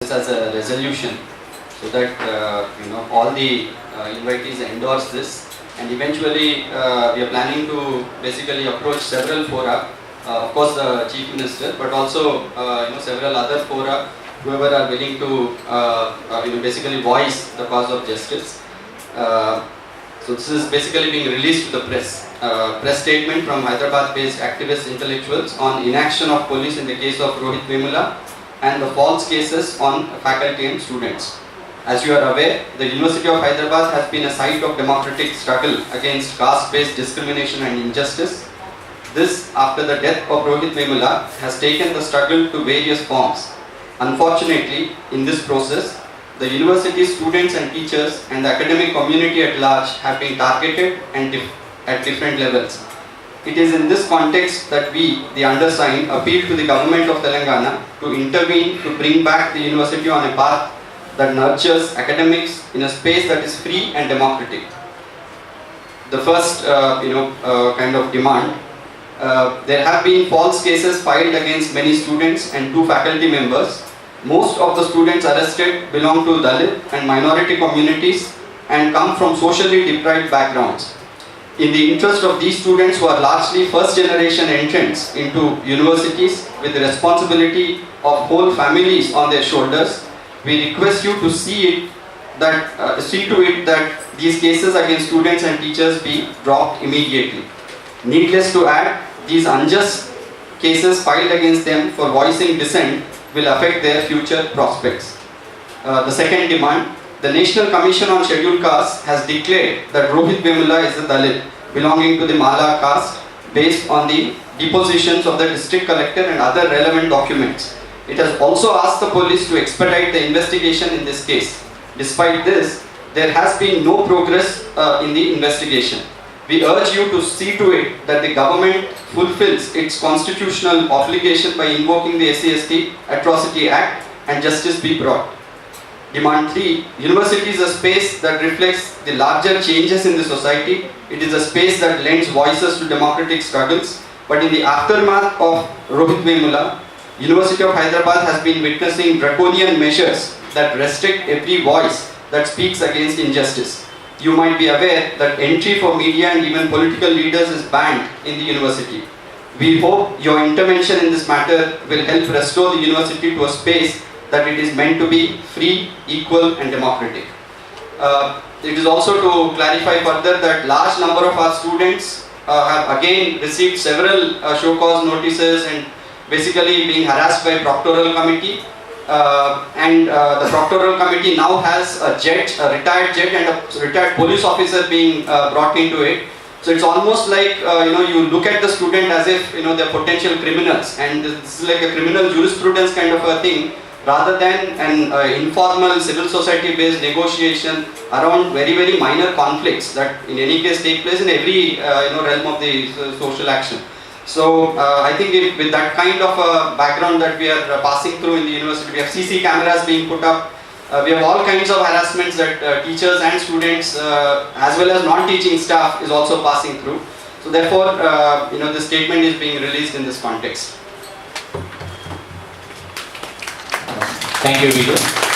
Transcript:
this as a resolution, so that all the invitees endorse this, and eventually we are planning to basically approach several fora, of course the Chief Minister, but also several other fora, whoever are willing to basically voice the cause of justice. So this is basically being released to the press. Press statement from Hyderabad-based activist intellectuals on inaction of police in the case of Rohith Vemula and the false cases on faculty and students. As you are aware, the University of Hyderabad has been a site of democratic struggle against caste-based discrimination and injustice. This, after the death of Rohith Vemula, has taken the struggle to various forms. Unfortunately, in this process, the university students and teachers and the academic community at large have been targeted and at different levels. It is in this context that we, the undersigned, appeal to the government of Telangana to intervene to bring back the university on a path that nurtures academics in a space that is free and democratic. The first kind of demand, there have been false cases filed against many students and 2 faculty members. Most of the students arrested belong to Dalit and minority communities and come from socially deprived backgrounds. In the interest of these students, who are largely first generation entrants into universities with the responsibility of whole families on their shoulders, we request you to see to it that these cases against students and teachers be dropped immediately. Needless to add, these unjust cases filed against them for voicing dissent will affect their future prospects. The second demand, the National Commission on Scheduled Castes has declared that Rohith Vemula is a Dalit belonging to the Mala caste based on the depositions of the district collector and other relevant documents. It has also asked the police to expedite the investigation in this case. Despite this, there has been no progress in the investigation. We urge you to see to it that the government fulfills its constitutional obligation by invoking the SC/ST Atrocity Act and justice be brought. Demand 3, university is a space that reflects the larger changes in the society. It is a space that lends voices to democratic struggles. But in the aftermath of Rohith Vemula, University of Hyderabad has been witnessing draconian measures that restrict every voice that speaks against injustice. You might be aware that entry for media and even political leaders is banned in the university. We hope your intervention in this matter will help restore the university to a space that it is meant to be free, equal and democratic. It is also to clarify further that large number of our students have again received several show cause notices and basically being harassed by proctoral committee. The proctoral committee now has a retired jet and a retired police officer being brought into it. So it's almost like you look at the student as if they're potential criminals, and this is like a criminal jurisprudence kind of a thing, rather than an informal civil society based negotiation around very, very minor conflicts that in any case take place in every realm of the social action. So I think with that kind of a background that we are passing through in the university, we have CC cameras being put up, we have all kinds of harassments that teachers and students as well as non-teaching staff is also passing through. So therefore, the statement is being released in this context. Thank you, Vijay.